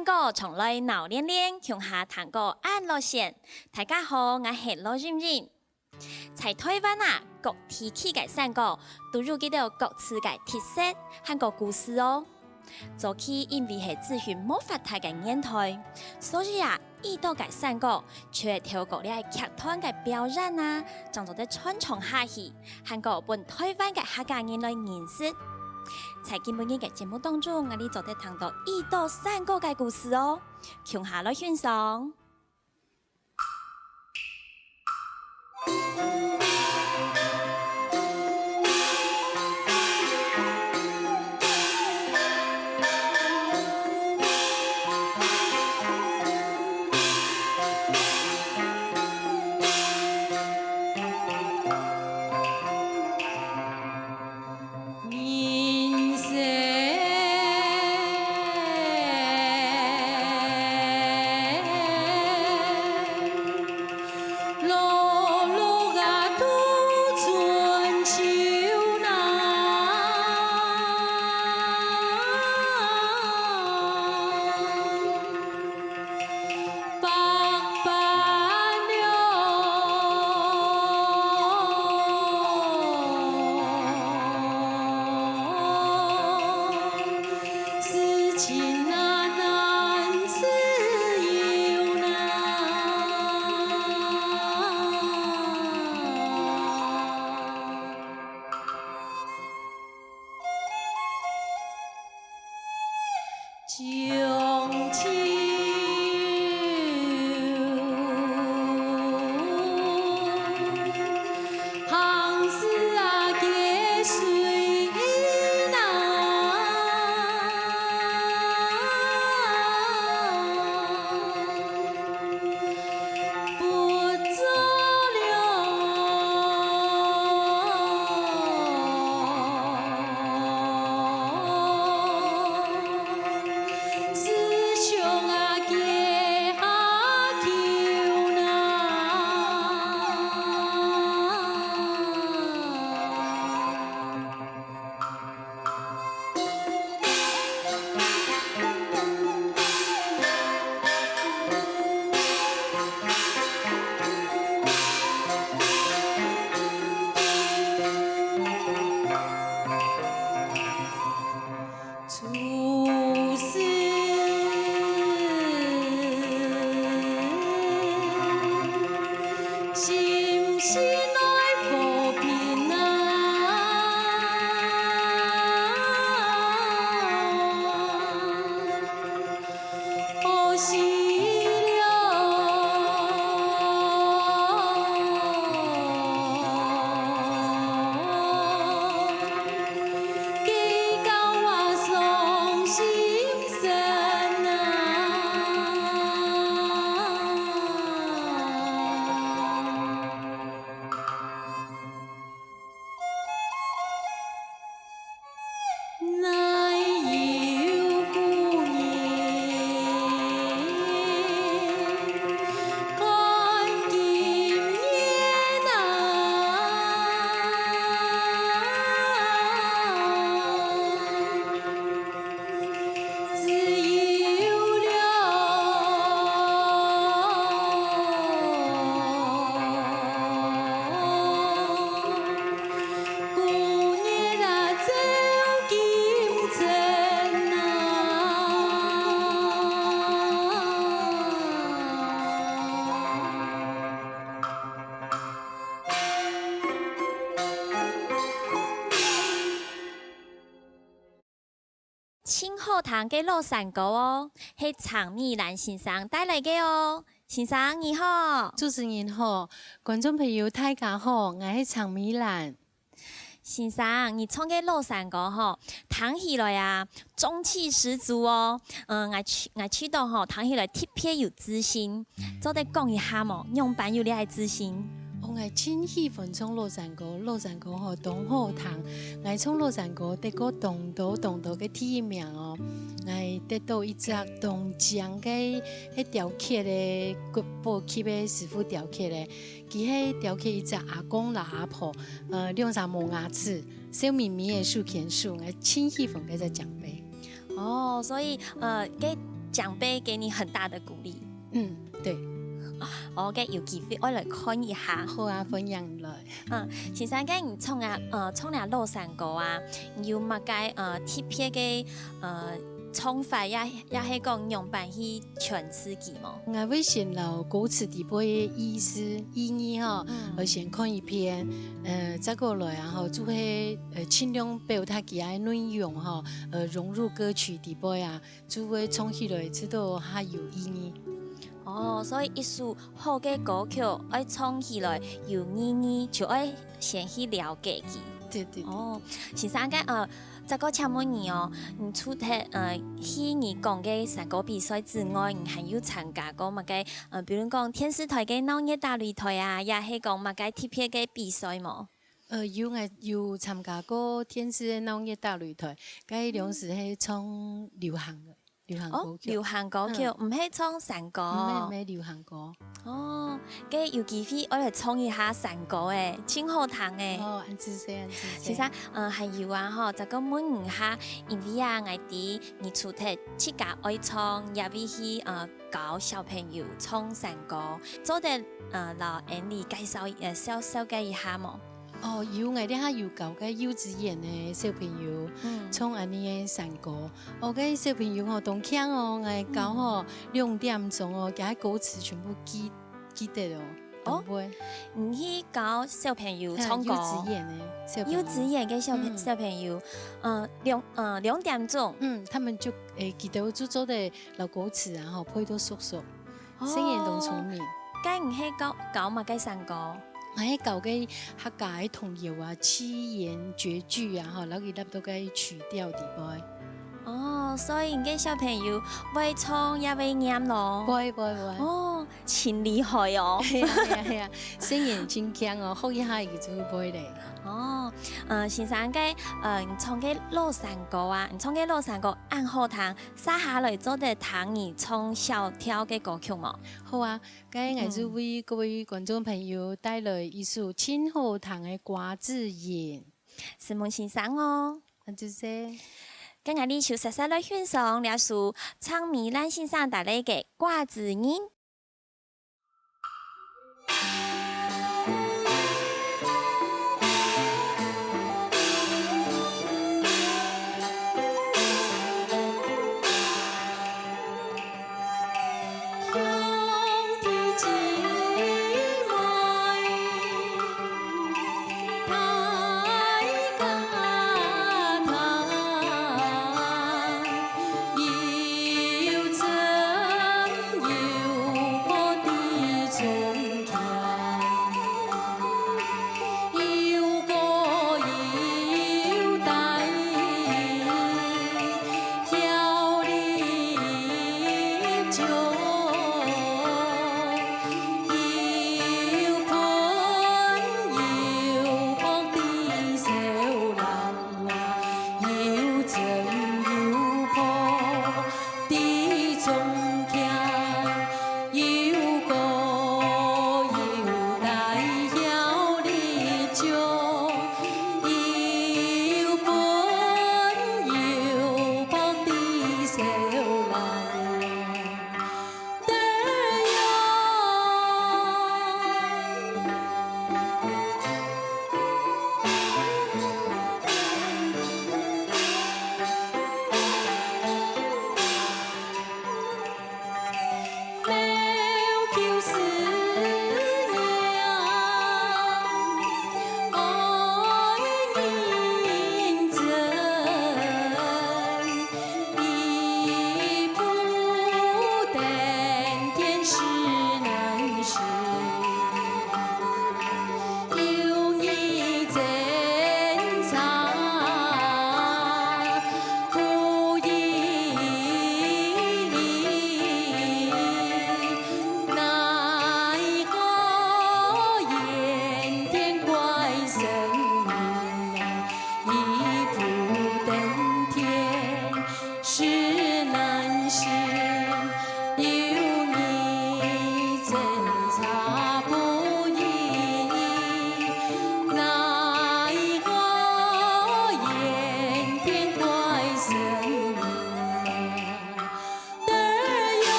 散歌从来闹连连，乡下谈歌安乐线。大家好，我是罗润润。在台湾啊，各地区嘅散歌都有佢哋各自嘅特色和個故事哦。早期因為係資訊冇發達嘅年代，所以啊，遇到嘅散歌卻係透過呢劇團嘅表演啊，將做啲傳承下去，和個本台灣嘅客家人來認識。在今日嘅節目當中，我哋就得聽到遇到散歌嘅故事哦，共下來欣賞。清后堂嘅老散歌哦，係常美蘭先生帶來嘅哦。先生你好，主持人好，觀眾朋友大家好，我係常美蘭。先生，你唱嘅老散歌吼，聽起來啊，中氣十足哦。我知道吼，聽起來特別有自信。做得講一下麼？樣板有你係自信？我真喜歡唱老散歌，老散歌吼當好聽。我唱老散歌得個動到嘅第一名哦。我得到一隻東江嘅迄雕刻嘅國寶級嘅師傅雕刻嘅，佢迄雕刻一隻阿公老阿婆，兩隻無牙齒，笑眯眯嘅樹田樹，我真喜歡嗰隻獎杯。哦，所以奖杯给你很大的鼓励。嗯，对，我嘅有机会我来看一下。好啊，分享来。先生嘅你从啊落山歌啊，有乜嘅特别嘅唱法也系讲用办去诠释佢冇？我会先留歌词底部的意思意义哈，我先看一遍，再过来然后就会尽量表达其他内容哈，融入歌曲底部呀，就会唱起来知道它有意义。哦，所以一首好嘅歌曲，爱唱起来有意义，就爱先去了解佢。对。哦，先生嘅再个请问你哦，你除咗去你讲嘅山歌比赛之外，你还有参加过乜嘅比如讲天视台嘅農業大擂台啊，也係講乜嘅特別嘅比賽冇？有参加过天视的農業大擂台，嗰兩時係唱流行嘅。流行歌曲唔係唱山歌，唔係流行歌。哦，嘅有機會我嚟唱一下山歌誒，真好聽誒。哦，安知識。其實係有啊，嗬，就咁問一下，因為啊，我哋你出題自家愛唱，也會去教小朋友唱山歌，做得老 Andy 介紹小介一下冇？哦，有我哋下有教嘅幼稚園嘅小朋友唱安尼嘅山歌，我嘅小朋友哦，當聽哦，我教哦2點鐘哦，佢歌詞全部記得哦，懂唔會？唔去教小朋友唱歌。幼稚園嘅小朋友。幼稚園嘅小朋友，2點鐘。他們就記得就做的老歌詞啊，然後配到熟，聲音都聰明。梗唔係教乜嘅山歌？我喺教嘅客家嘅童謠啊、七言絕句啊，然後佢粒到嘅曲調地位。哦，所以嘅小朋友會唱也會念咯。會。哦，真厲害哦。係啊，聲音真強哦，學一下佢就會咧。哦，先生嘅你唱嘅老山歌啊，你唱嘅老山歌啱好聽，撒下來做得聽你唱小調嘅歌曲冇？好啊，今日我就為各位觀眾朋友帶來一首真好聽嘅瓜子園。是問先生哦。就是今日呢就實實來欣賞呢首唱米蘭先生帶來嘅瓜子園。要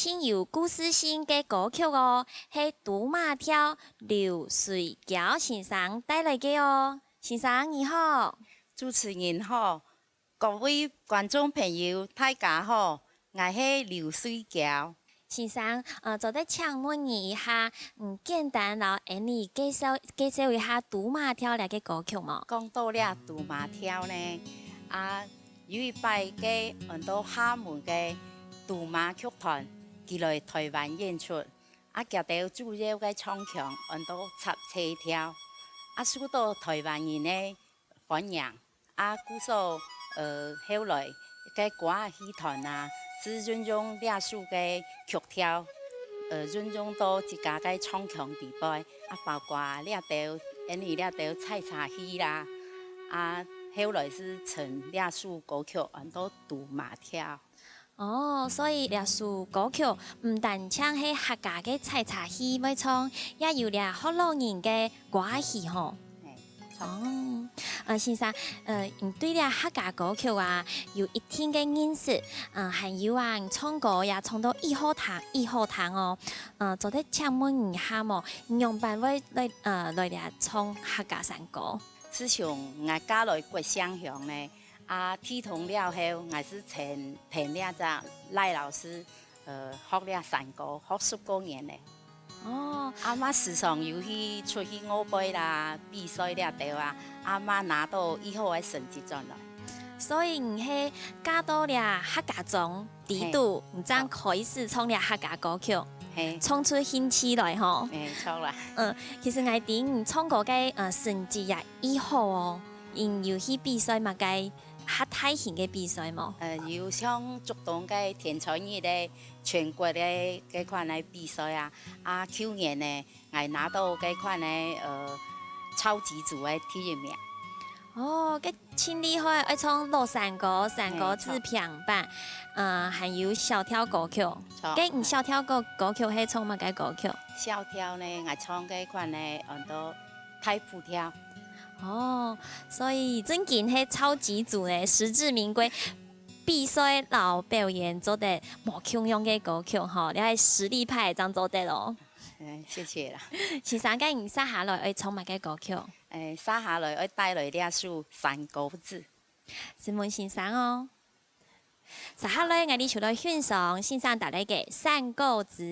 亲有故事性嘅歌曲哦，係杜马跳流水橋先生帶來嘅哦。先生你好，主持人好，各位觀眾朋友大家好，我係流水橋。先生，就得請問你一下，簡單啦，你介紹一下杜馬跳呢嘅歌曲嘛？講到了杜馬跳呢，有一擺嘅很多廈門嘅杜馬劇團，佢來台灣演出，夾到主要嘅唱腔，很多插車跳，受到台灣人嘅歡迎，故所後來嘅歌戲團是運用倆數嘅曲調，運用到自家嘅唱腔地位，包括倆到採茶戲啦，後來是成倆數歌曲，很多杜馬跳。哦，所以倆首歌曲唔但唱係客家嘅採茶戲要唱，也有倆福佬人嘅歌戲吼。先生，對倆客家歌曲有一定嘅認識，還有唱歌也唱到一好聽哦。就得請問一下麼？用辦法來倆唱客家山歌？自從我嫁來國鄉鄉呢。天同了後，我是請了隻賴老師，學了山歌，學10多年嘞。哦，媽時常有去出去舞會啦，比賽了到媽拿到以後嘅成績上來。所以你係嫁到了客家莊地度，你這樣開始唱了客家歌曲，唱出興趣來吼。錯啦。其實我哋唱歌嘅成績也以好哦，因有去比賽嘛嘅。较大型嘅比赛冇？有像竹东嘅田彩艺咧，全国嘅嗰款嘅比賽啊，去年呢，我拿到嗰款嘅超級组嘅第一名。哦，嘅真厉害！爱唱落山歌、山歌子平板，还有小跳歌曲。嘅唔小跳歌曲係唱乜嘅歌曲？小跳呢，我唱嗰款呢，多太普跳。哦，所以真件係超級組呢，實至名歸。比賽老表演做得無窮樣嘅歌曲吼，你係實力派咁做得咯。謝謝啦。先生，咁唔殺下來愛唱乜嘅歌曲？殺下來愛帶來呢首《山歌子》。先問先生哦。殺下來，我哋就來欣賞先生帶來嘅《山歌子》。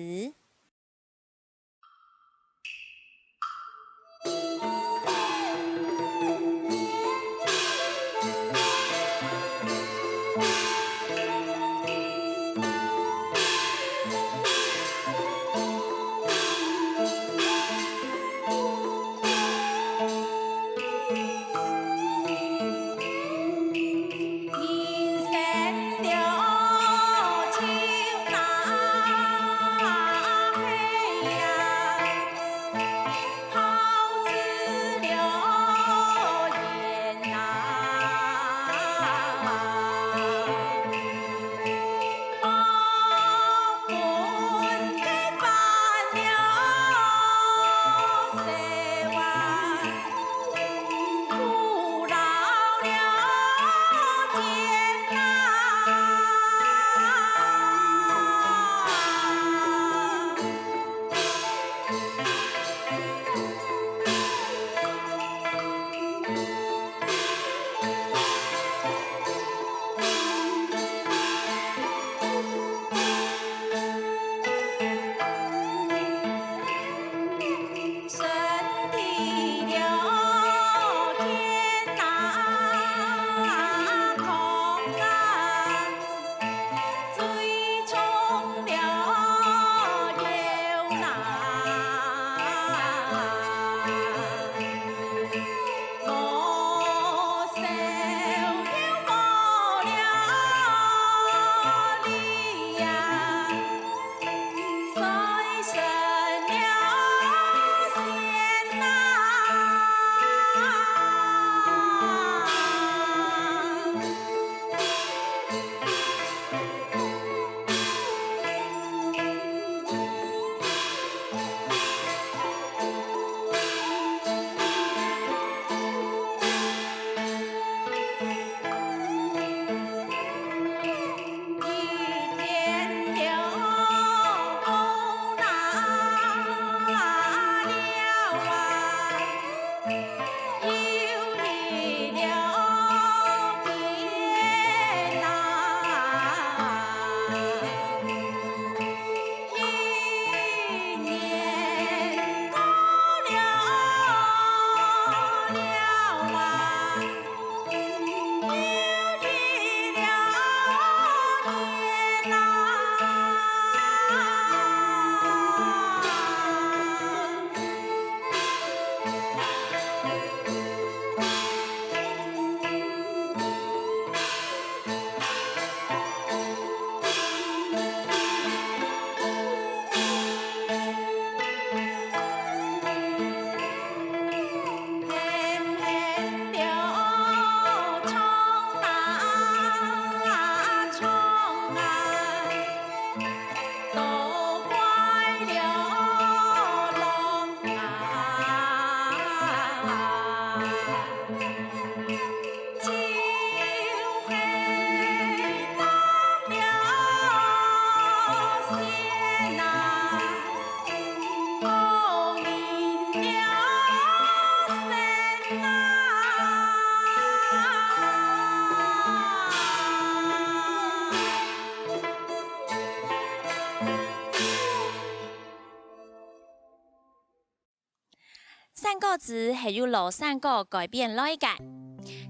山歌子係由羅山歌改編來嘅。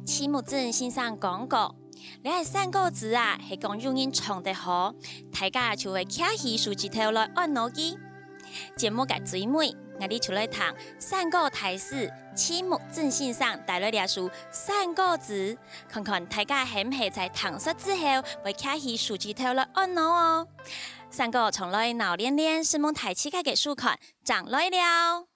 黐木真先生講過，你係山歌子係講有人唱得好，大家就會徛起豎指頭來按落去。节目嘅最尾，我哋出来谈三个台词，期末正信上带来俩书三个字，看看大家係唔係在唐述之後會卡起數字頭來按鈕哦。三個從來鬧練練，是蒙台詞嘅書看，長來了。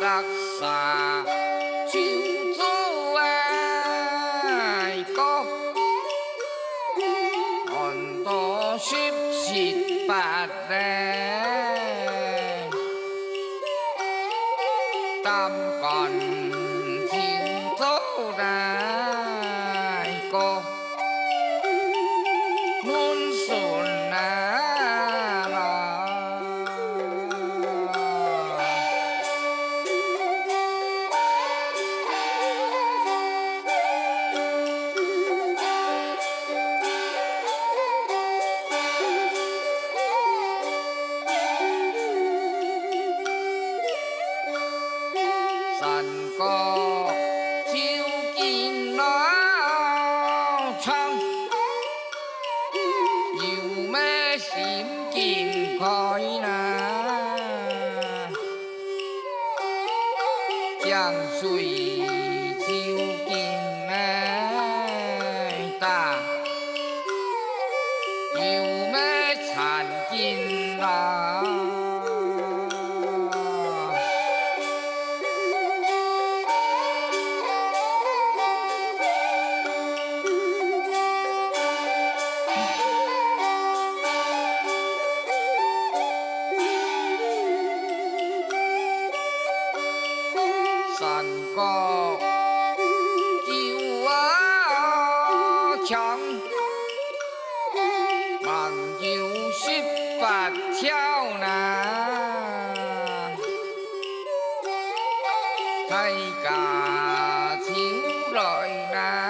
đặc xà chiếu dấu ai có còn to ship xịt bạt đè tam còn chiếu dấu ai có muốn sồn sàn có chiếu kín nó trong nhiều mê xím kín khói na chẳng suy chiếu kín này ta nhiều mê chàn kín na sàn có kiêu á chẳng bằng kiêu ship bạt theo na thay cả thiếu lợi na